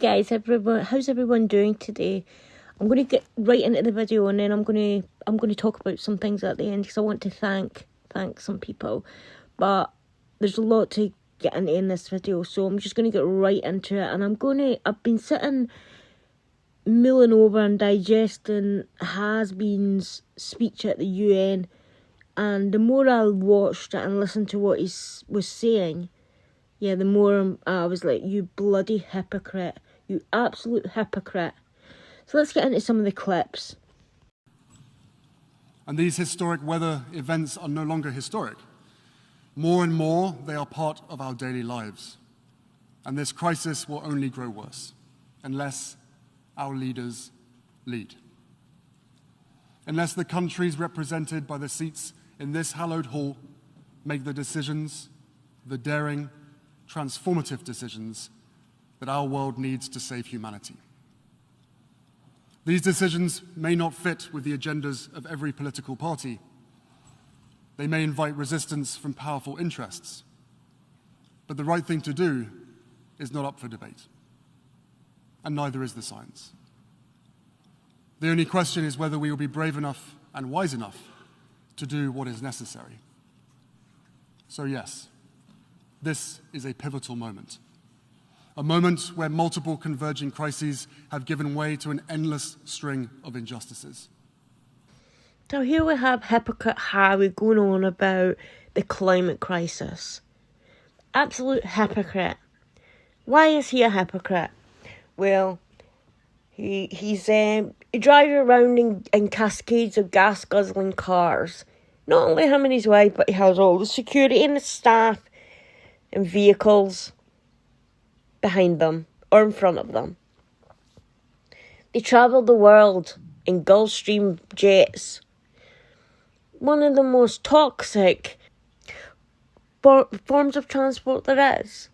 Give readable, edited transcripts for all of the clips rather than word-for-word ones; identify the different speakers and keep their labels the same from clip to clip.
Speaker 1: guys, how's everyone doing today? I'm going to get right into the video, and then I'm going to talk about some things at the end, because I want to thank some people. But there's a lot to get into in this video, so I'm just going to get right into it. And I've been sitting mulling over and digesting Hazbeen's speech at the UN, and the more I watched it and listened to what he was saying, the more I was like, you bloody hypocrite. You absolute hypocrite. So let's get into some of the clips.
Speaker 2: And these historic weather events are no longer historic. More and more, they are part of our daily lives. And this crisis will only grow worse unless our leaders lead. Unless the countries represented by the seats in this hallowed hall make the decisions, the daring, transformative decisions that our world needs to save humanity. These decisions may not fit with the agendas of every political party. They may invite resistance from powerful interests. But the right thing to do is not up for debate. And neither is the science. The only question is whether we will be brave enough and wise enough to do what is necessary. So yes, this is a pivotal moment. A moment where multiple converging crises have given way to an endless string of injustices.
Speaker 1: So here we have hypocrite Harry going on about the climate crisis. Absolute hypocrite. Why is he a hypocrite? Well, he drives around in cascades of gas-guzzling cars. Not only him and his wife, but he has all the security and the staff and vehicles behind them or in front of them. They travel the world in Gulfstream jets. One of the most toxic forms of transport there is.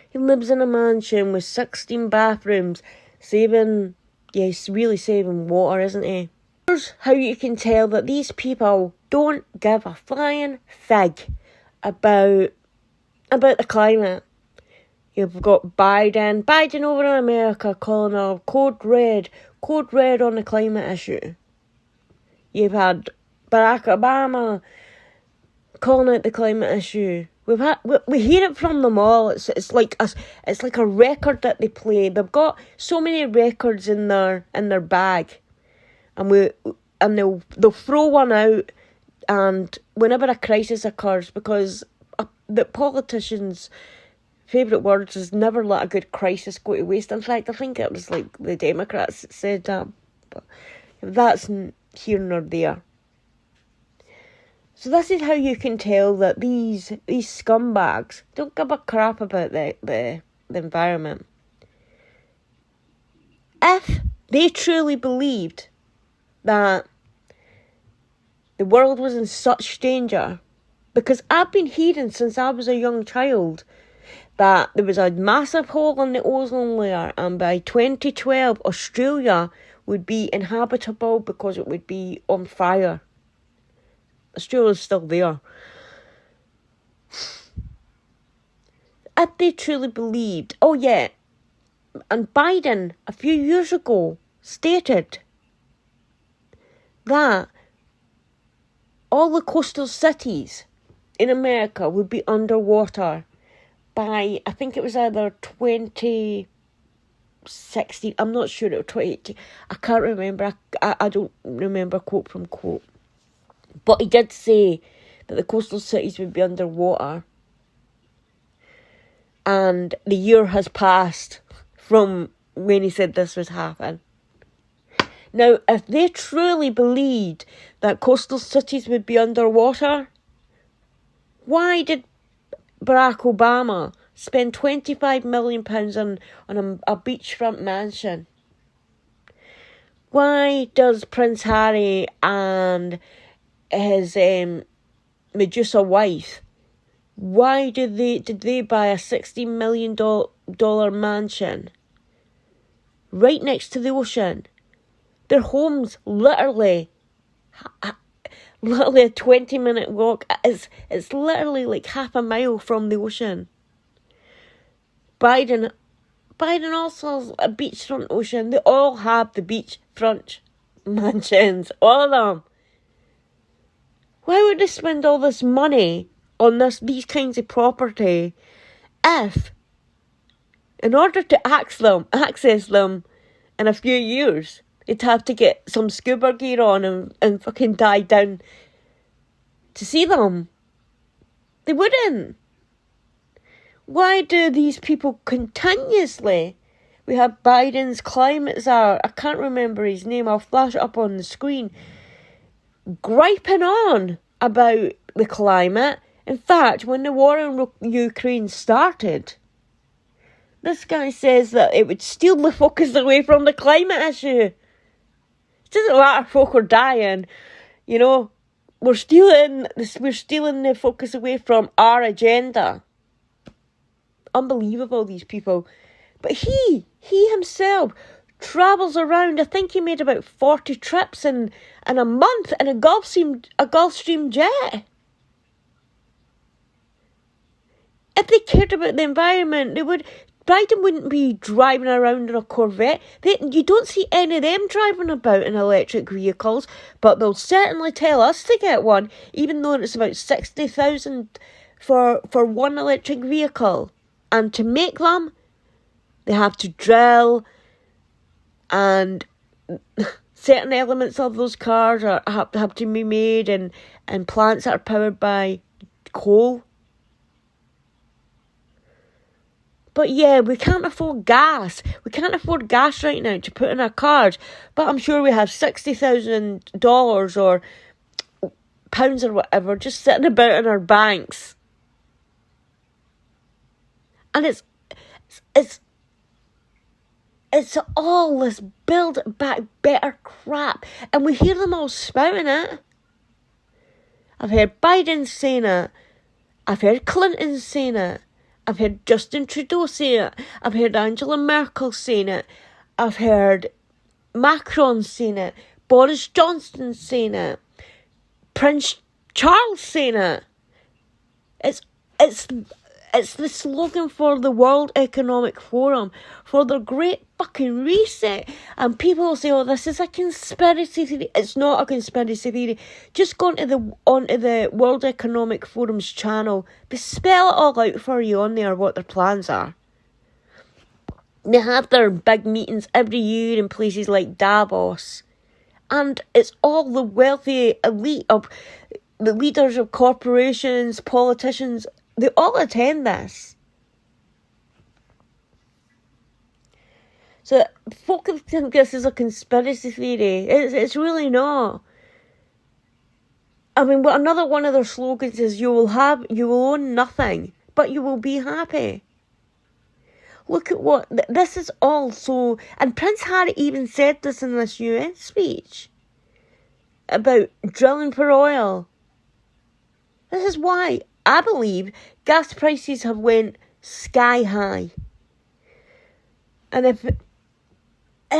Speaker 1: He lives in a mansion with 16 bathrooms, really saving water, isn't he? Here's how you can tell that these people don't give a flying fig about the climate. You've got Biden over in America calling a code red on the climate issue. You've had Barack Obama calling out the climate issue. We hear it from them all. It's like a record that they play. They've got so many records in their bag, and they'll throw one out, and whenever a crisis occurs, because the politicians' favourite words is never let a good crisis go to waste. In fact, I think it was like the Democrats that said that, but that's here nor there. So this is how you can tell that these scumbags don't give a crap about the environment. If they truly believed that the world was in such danger, because I've been hearing since I was a young child that there was a massive hole in the ozone layer, and by 2012 Australia would be inhabitable because it would be on fire. Australia's still there. If they truly believed, and Biden a few years ago stated that all the coastal cities in America would be underwater by, I think it was either 2016, I'm not sure, it was 2018, I can't remember, I don't remember quote from quote. But he did say that the coastal cities would be underwater. And the year has passed from when he said this was happening. Now, if they truly believed that coastal cities would be underwater, why did Barack Obama spend £25 million on a beachfront mansion? Why does Prince Harry and his Medusa wife, why did they buy a $60 million mansion right next to the ocean? Their home's literally a 20-minute walk. It's literally like half a mile from the ocean. Biden Biden also has a beachfront ocean. They all have the beachfront mansions. All of them. Why would they spend all this money on these kinds of property if, in order to access them in a few years, they'd have to get some scuba gear on and fucking dive down to see them? They wouldn't. Why do these people continuously... We have Biden's climate czar, I can't remember his name, I'll flash it up on the screen, griping on about the climate. In fact, when the war in Ukraine started, this guy says that it would steal the focus away from the climate issue. It doesn't matter, folk are dying. You know, we're stealing the focus away from our agenda. Unbelievable, these people. But he himself travels around. I think he made about 40 trips in a month in a Gulfstream jet. If they cared about the environment, Biden wouldn't be driving around in a Corvette. You don't see any of them driving about in electric vehicles, but they'll certainly tell us to get one, even though it's about $60,000 for one electric vehicle. And to make them, they have to drill, and certain elements of those cars have to be made in plants that are powered by coal. But yeah, we can't afford gas. We can't afford gas right now to put in our cars. But I'm sure we have $60,000 or pounds or whatever just sitting about in our banks. And it's all this build back better crap. And we hear them all spouting it. I've heard Biden saying it. I've heard Clinton saying it. I've heard Justin Trudeau saying it. I've heard Angela Merkel saying it. I've heard Macron saying it. Boris Johnson saying it. Prince Charles saying it. It's the slogan for the World Economic Forum, for their great fucking reset. And people will say, oh, this is a conspiracy theory. It's not a conspiracy theory. Just go onto the World Economic Forum's channel. They spell it all out for you on there, what their plans are. They have their big meetings every year in places like Davos. And it's all the wealthy elite of the leaders of corporations, politicians. They all attend this. So folk think this is a conspiracy theory. It's really not. I mean, another one of their slogans is you will own nothing, but you will be happy. Look at what, this is all so, and Prince Harry even said this in this UN speech about drilling for oil. This is why I believe gas prices have went sky high. And if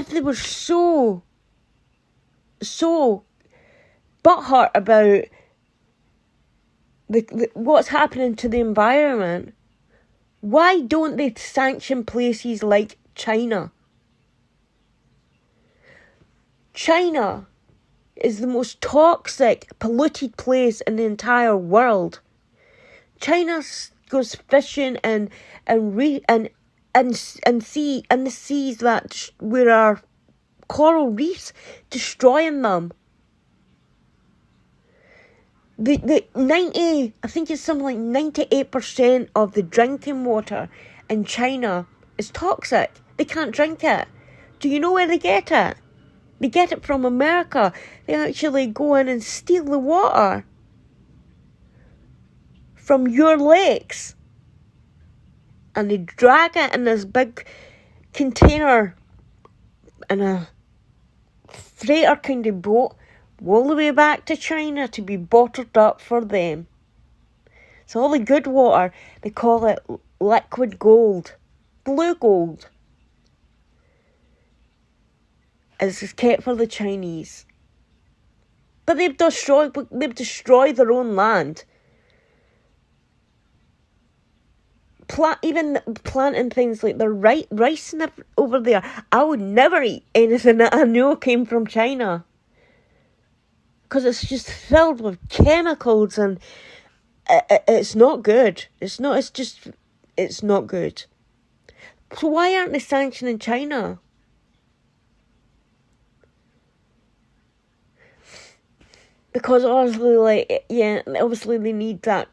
Speaker 1: they were so butthurt about what's happening to the environment, why don't they sanction places like China? China is the most toxic, polluted place in the entire world. China goes fishing and the seas that where our coral reefs, destroying them. I think it's something like 98% of the drinking water in China is toxic. They can't drink it. Do you know where they get it? They get it from America. They actually go in and steal the water from your lakes. And they drag it in this big container in a freighter kind of boat all the way back to China to be bottled up for them. So all the good water, they call it liquid gold, blue gold, is kept for the Chinese. But they've destroyed their own land even planting things like the rice over there. I would never eat anything that I know came from China. Because it's just filled with chemicals and it's not good. It's not good. So why aren't they sanctioning China? Because obviously they need that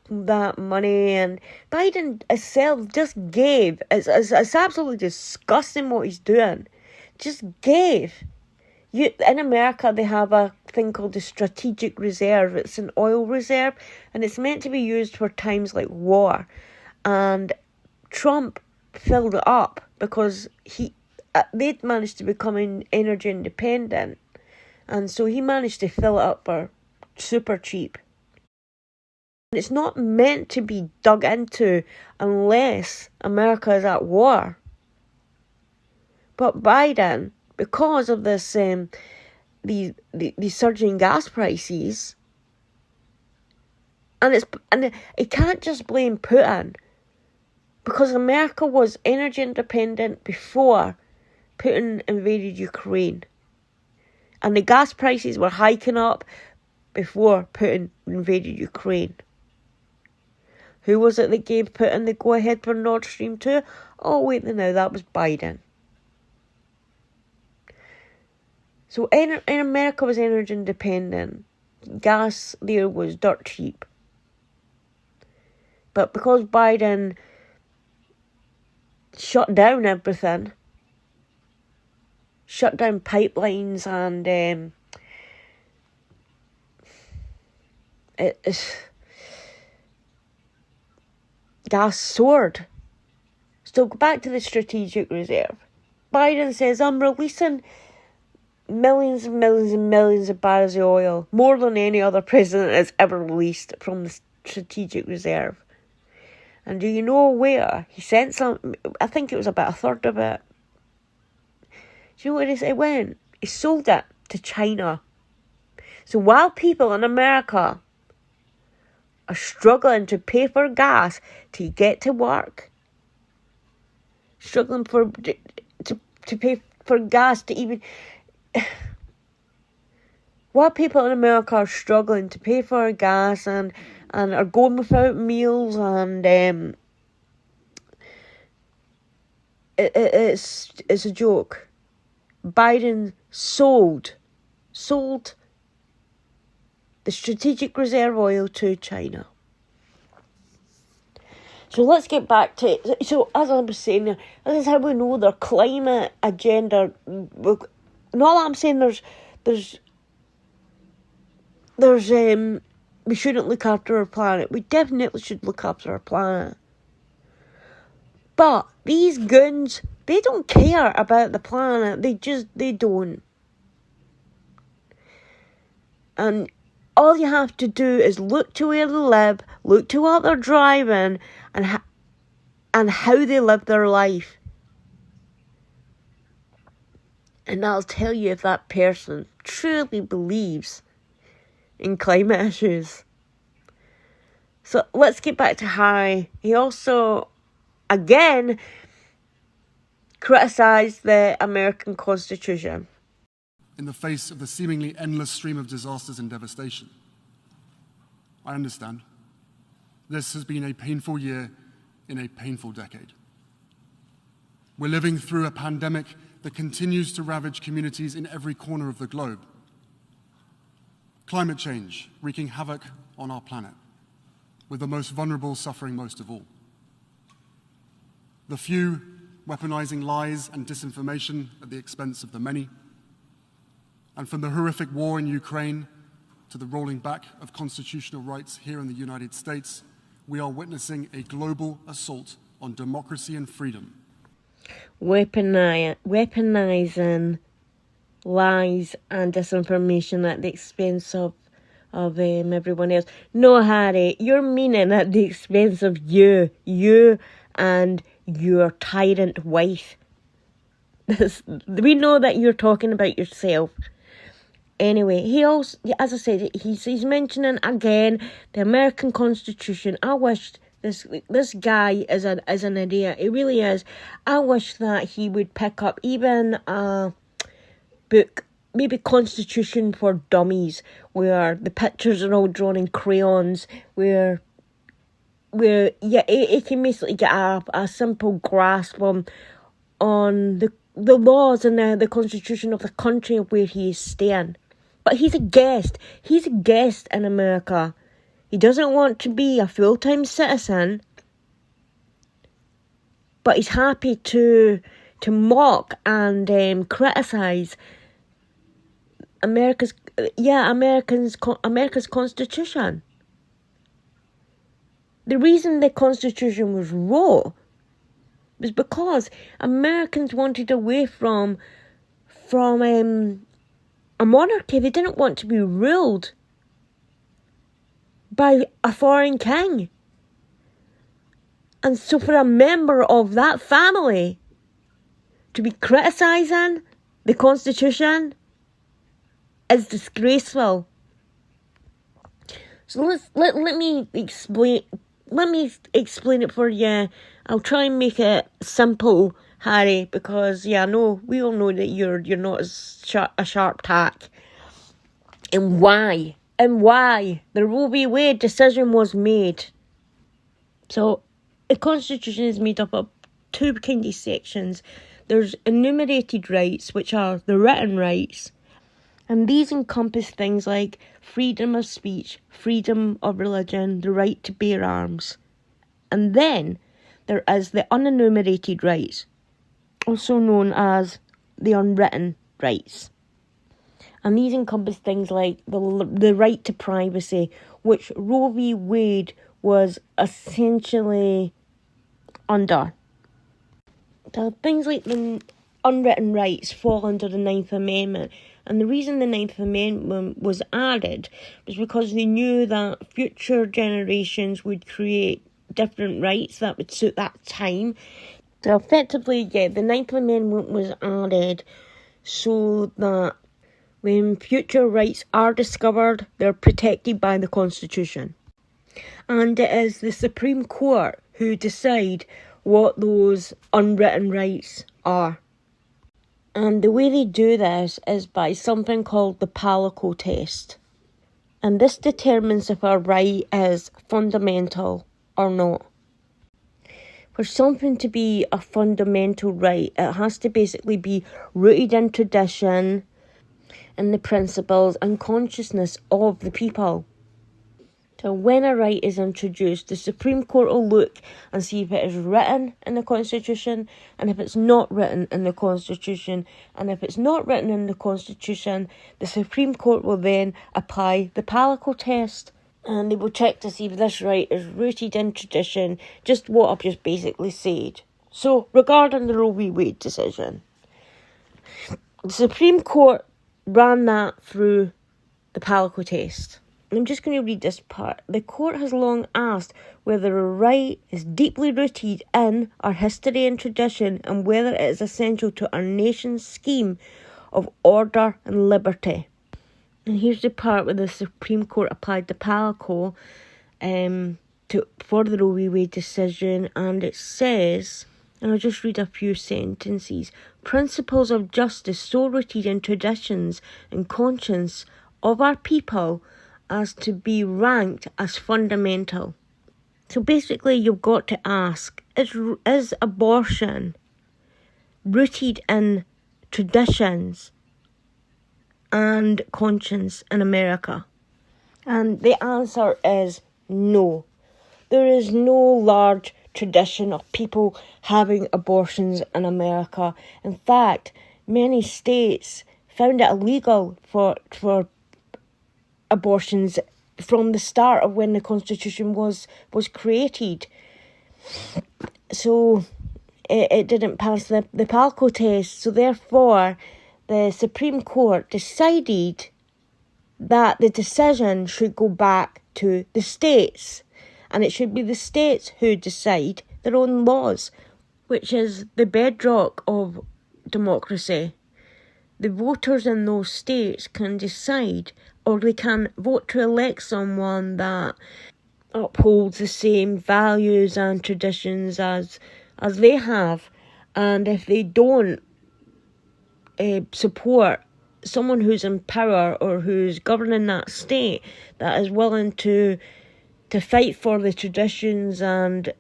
Speaker 1: money, and Biden himself just gave. It's absolutely disgusting what he's doing. Just gave. In America, they have a thing called the strategic reserve. It's an oil reserve, and it's meant to be used for times like war. And Trump filled it up because they'd managed to become energy independent, and so he managed to fill it up for super cheap. And it's not meant to be dug into unless America is at war. But Biden, because of this, the surging gas prices, and it can't just blame Putin, because America was energy independent before Putin invaded Ukraine, and the gas prices were hiking up before Putin invaded Ukraine. Who was it that gave Putin the go-ahead for Nord Stream 2? Oh, wait now, that was Biden. So in America was energy independent. Gas there was dirt cheap. But because Biden shut down everything, shut down pipelines, and gas soared. So go back to the strategic reserve. Biden says, I'm releasing millions and millions and millions of barrels of oil, more than any other president has ever released from the strategic reserve. And do you know where he sent some? I think it was about a third of it. Do you know where it went? He sold it to China. So while people in America are struggling to pay for gas to get to work, struggling to pay for gas to even... While people in America are struggling to pay for gas and are going without meals, and it's a joke. Biden sold the strategic reserve oil to China. So let's get back to it. So as I was saying, this is how we know their climate agenda. Not that I'm saying there's we shouldn't look after our planet. We definitely should look after our planet. But these goons, they don't care about the planet. They don't. And all you have to do is look to where they live, look to what they're driving, and how they live their life. And I'll tell you if that person truly believes in climate issues. So let's get back to Harry. He also, again, criticised the American Constitution.
Speaker 2: In the face of the seemingly endless stream of disasters and devastation. I understand. This has been a painful year in a painful decade. We're living through a pandemic that continues to ravage communities in every corner of the globe. Climate change wreaking havoc on our planet, with the most vulnerable suffering most of all. The few weaponizing lies and disinformation at the expense of the many. And from the horrific war in Ukraine to the rolling back of constitutional rights here in the United States, we are witnessing a global assault on democracy and freedom.
Speaker 1: Weaponizing lies and disinformation at the expense of everyone else. No, Harry, you're meaning at the expense of you and your tyrant wife. We know that you're talking about yourself. Anyway, he also, as I said, he's mentioning again the American Constitution. I wish This guy is an idiot. He really is. I wish that he would pick up even a book, maybe Constitution for Dummies, where the pictures are all drawn in crayons, where he can basically get a simple grasp on the laws and the constitution of the country where he is staying. But he's a guest. He's a guest in America. He doesn't want to be a full-time citizen, but he's happy to mock and criticise America's constitution. The reason the constitution was wrote was because Americans wanted away from a monarchy. They didn't want to be ruled by a foreign king. And so for a member of that family to be criticising the Constitution is disgraceful. So let me explain it for you. I'll try and make it simple, Harry, because we all know that you're not as a sharp tack. And why the Roe v. Wade decision was made. So the Constitution is made up of two kind of sections. There's enumerated rights, which are the written rights, and these encompass things like freedom of speech, freedom of religion, the right to bear arms. And then there is the unenumerated rights, also known as the unwritten rights. And these encompass things like the right to privacy, which Roe v. Wade was essentially under. So things like the unwritten rights fall under the 9th Amendment. And the reason the 9th Amendment was added was because they knew that future generations would create different rights that would suit that time. So effectively, the 9th Amendment was added so that when future rights are discovered, they're protected by the Constitution. And it is the Supreme Court who decide what those unwritten rights are. And the way they do this is by something called the Palico test. And this determines if a right is fundamental or not. For something to be a fundamental right, it has to basically be rooted in tradition and the principles and consciousness of the people. So when a right is introduced, the Supreme Court will look and see if it is written in the Constitution and if it's not written in the Constitution. And if it's not written in the Constitution, the Supreme Court will then apply the Palico test. And they will check to see if this right is rooted in tradition, just what I've just basically said. So regarding the Roe v. Wade decision, the Supreme Court ran that through the Palico test. I'm just going to read this part. The court has long asked whether a right is deeply rooted in our history and tradition and whether it is essential to our nation's scheme of order and liberty. And here's the part where the Supreme Court applied the Palico for the Roe v. Wade decision, and it says, and I'll just read a few sentences, principles of justice so rooted in traditions and conscience of our people as to be ranked as fundamental. So basically you've got to ask, is abortion rooted in traditions and conscience in America? And the answer is no. There is no large tradition of people having abortions in America. In fact, many states found it illegal for abortions from the start of when the Constitution was created. So it didn't pass the Palico test. So therefore, the Supreme Court decided that the decision should go back to the states. And it should be the states who decide their own laws, which is the bedrock of democracy. The voters in those states can decide, or they can vote to elect someone that upholds the same values and traditions as they have, and if they don't support someone who's in power or who's governing that state that is willing to fight for the traditions and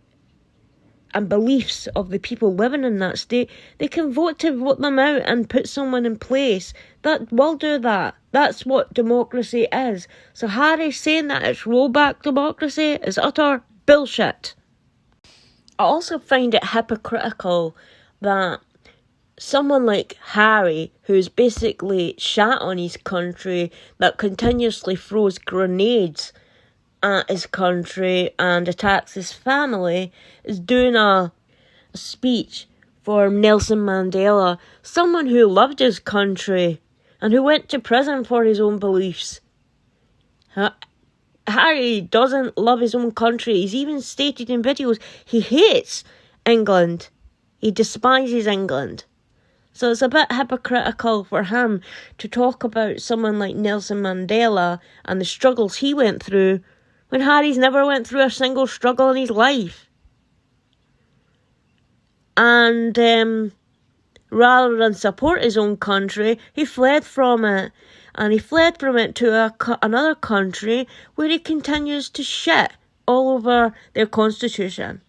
Speaker 1: beliefs of the people living in that state, they can vote to vote them out and put someone in place that will do that. That's what democracy is. So Harry saying that it's rollback democracy is utter bullshit. I also find it hypocritical that someone like Harry, who's basically shat on his country, that continuously throws grenades at his country and attacks his family, is doing a speech for Nelson Mandela, someone who loved his country and who went to prison for his own beliefs. Harry doesn't love his own country. He's even stated in videos he hates England. He despises England. So it's a bit hypocritical for him to talk about someone like Nelson Mandela and the struggles he went through when Harry's never went through a single struggle in his life. And rather than support his own country, he fled from it. And he fled from it to another country where he continues to shit all over their constitution.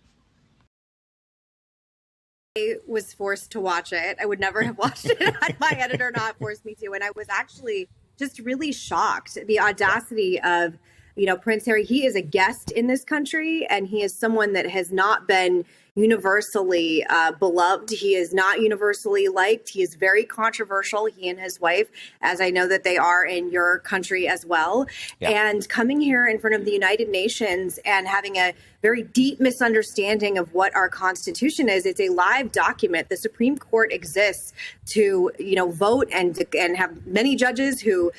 Speaker 3: I was forced to watch it. I would never have watched it had my editor not forced me to. And I was actually just really shocked. The audacity of, Prince Harry. He is a guest in this country, and he is someone that has not been universally beloved. He is not universally liked. He is very controversial, he and his wife, as I know that they are in your country as well. Yeah. And coming here in front of the United Nations and having a very deep misunderstanding of what our Constitution is. It's a live document. The Supreme Court exists to, vote and have many judges who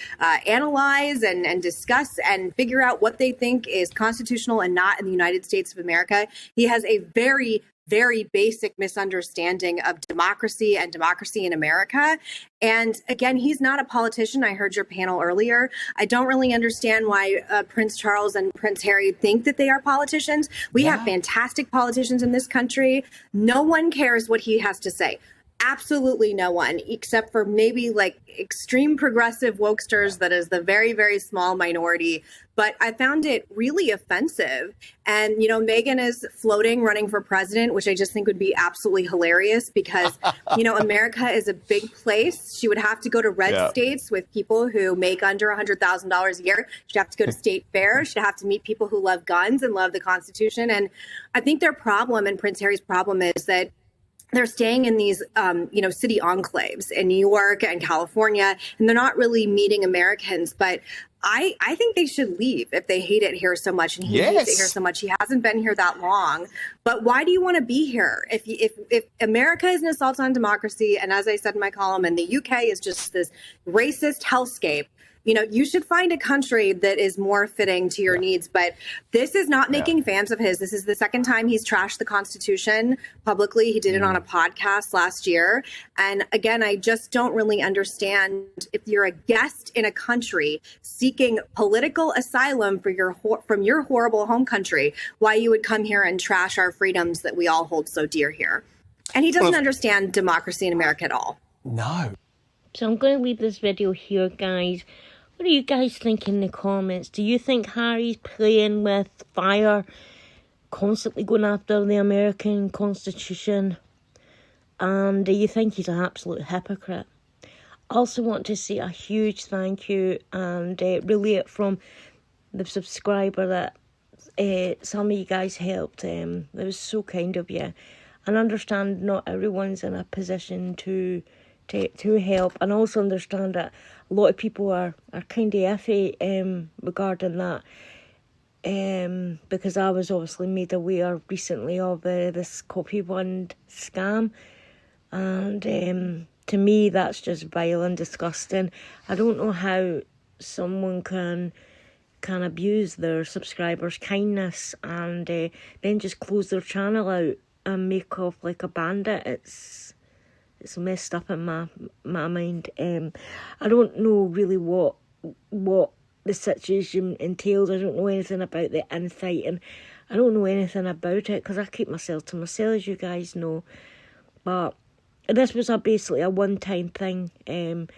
Speaker 3: analyze and discuss and figure out what they think is constitutional and not in the United States of America. He has a very basic misunderstanding of democracy and democracy in America. And again, he's not a politician. I heard your panel earlier. I don't really understand why Prince Charles and Prince Harry think that they are politicians. We have fantastic politicians in this country. No one cares what he has to say. Absolutely no one, except for maybe like extreme progressive wokesters. That is the very, very small minority. But I found it really offensive. And, Meghan is floating, running for president, which I just think would be absolutely hilarious because, America is a big place. She would have to go to red states with people who make under $100,000 a year. She'd have to go to state fairs. She'd have to meet people who love guns and love the Constitution. And I think their problem and Prince Harry's problem is that they're staying in these, city enclaves in New York and California, and they're not really meeting Americans. But I think they should leave if they hate it here so much, and he hates it here so much. He hasn't been here that long. But why do you want to be here? If America is an assault on democracy, and as I said in my column, and the UK is just this racist hellscape, you should find a country that is more fitting to your needs. But this is not making fans of his. This is the second time he's trashed the Constitution publicly. He did it on a podcast last year. And again, I just don't really understand if you're a guest in a country seeking political asylum from your horrible home country, why you would come here and trash our freedoms that we all hold so dear here. And he doesn't understand democracy in America at all.
Speaker 4: No.
Speaker 1: So I'm going to leave this video here, guys. What do you guys think in the comments? Do you think Harry's playing with fire, constantly going after the American Constitution? And do you think he's an absolute hypocrite? I also want to say a huge thank you and relay it from the subscriber that some of you guys helped. It was so kind of you. And understand not everyone's in a position to help, and also understand that a lot of people are kind of iffy regarding that, because I was obviously made aware recently of this copy bond scam, and to me that's just vile and disgusting. I don't know how someone can abuse their subscribers' kindness and then just close their channel out and make off like a bandit. It's messed up in my mind. I don't know really what the situation entails. I don't know anything about the infighting. I don't know anything about it because I keep myself to myself, as you guys know. But this was basically a one-time thing. It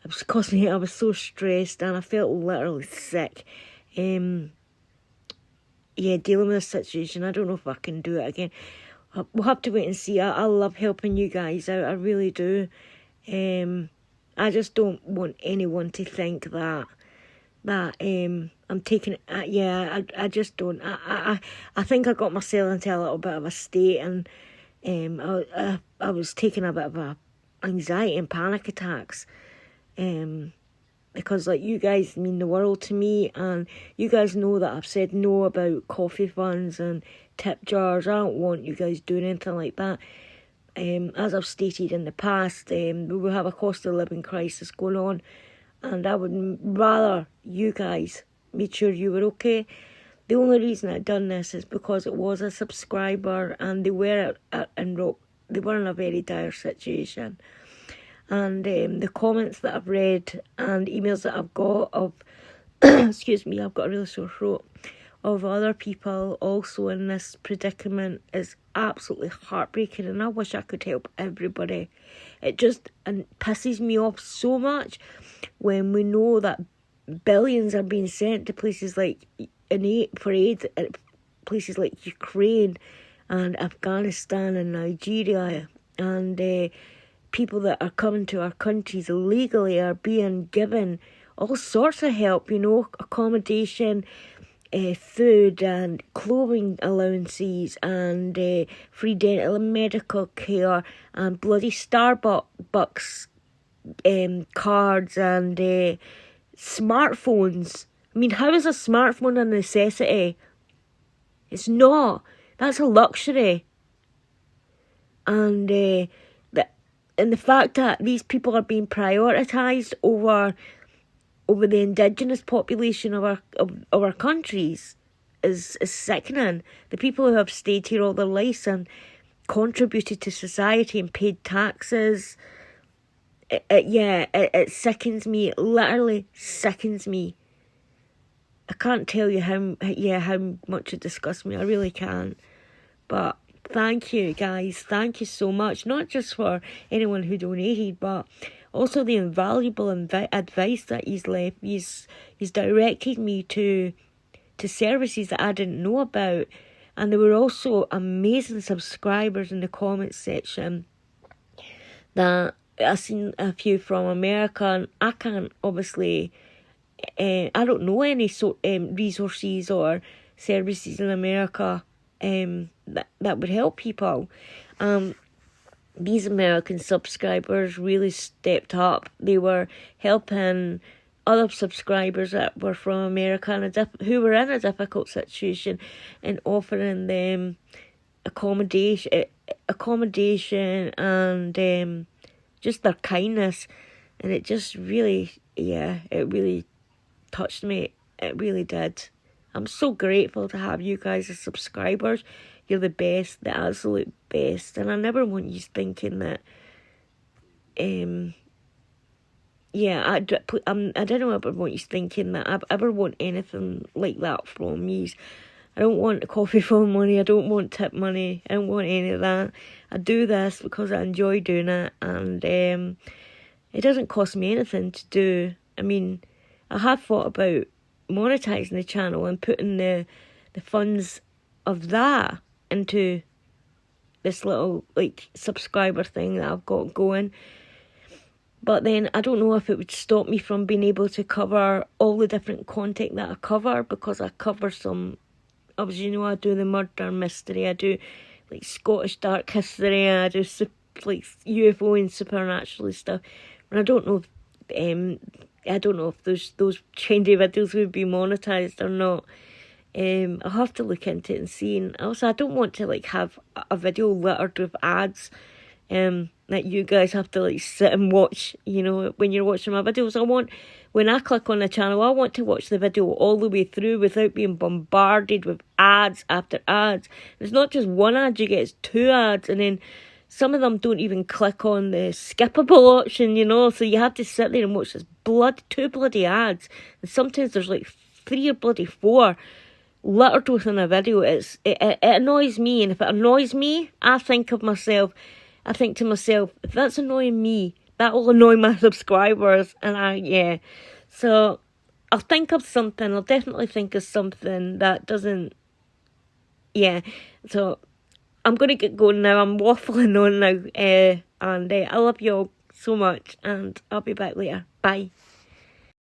Speaker 1: was causing me, I was so stressed and I felt literally sick. Dealing with this situation. I don't know if I can do it again. We'll have to wait and see. I love helping you guys out. I really do. I just don't want anyone to think that I'm taking it. I just don't. I think I got myself into a little bit of a state, and I was taking a bit of a anxiety and panic attacks. Because like you guys mean the world to me, and you guys know that I've said no about coffee funds and tip jars. I don't want you guys doing anything like that. As I've stated in the past, we will have a cost of living crisis going on, and I would rather you guys made sure you were okay. The only reason I'd done this is because it was a subscriber, and they were they were in a very dire situation. And the comments that I've read and emails that I've got of, excuse me, I've got a really sore throat, of other people also in this predicament is absolutely heartbreaking, and I wish I could help everybody. It just pisses me off so much when we know that billions are being sent to places like for aid, places like Ukraine and Afghanistan and Nigeria, and people that are coming to our countries illegally are being given all sorts of help, accommodation, food and clothing allowances, and free dental and medical care, and bloody Starbucks cards, and smartphones. I mean, how is a smartphone a necessity? It's not. That's a luxury. And the fact that these people are being prioritised over the indigenous population of our countries is sickening. The people who have stayed here all their lives and contributed to society and paid taxes. It sickens me. It literally sickens me. I can't tell you how much it disgusts me. I really can't. But thank you, guys. Thank you so much. Not just for anyone who donated, but also the invaluable advice that he's left. He's directed me to services that I didn't know about. And there were also amazing subscribers in the comments section that I've seen a few from America, and I can't obviously, I don't know any resources or services in America that would help people. These American subscribers really stepped up. They were helping other subscribers that were from America and who were in a difficult situation, and offering them accommodation and just their kindness. And it just really, it really touched me. It really did. I'm so grateful to have you guys as subscribers. You're the best, the absolute best. And I never want you thinking that, I don't ever want you thinking that I ever want anything like that from you. I don't want coffee phone money. I don't want tip money. I don't want any of that. I do this because I enjoy doing it, and it doesn't cost me anything to do. I mean, I have thought about monetizing the channel and putting the funds of that into this little subscriber thing that I've got going. But then I don't know if it would stop me from being able to cover all the different content that I cover, because I cover some, obviously, I do the murder mystery, I do Scottish dark history, I do UFO and supernatural stuff. And I don't know if those trendy videos would be monetized or not. I'll have to look into it and see. And also, I don't want to have a video littered with ads that you guys have to sit and watch, when you're watching my videos. When I click on the channel, I want to watch the video all the way through without being bombarded with ads after ads. It's not just one ad you get, it's two ads, and then some of them don't even click on the skippable option, you know, so you have to sit there and watch this two bloody ads, and sometimes there's like 3 or bloody 4 littered within a video. It annoys me, and if it annoys me, I think to myself, if that's annoying me, that will annoy my subscribers, and so I'll think of something. I'll definitely think of something that doesn't, so I'm going to get going now. I'm waffling on now, and I love you all so much, and I'll be back later. Bye.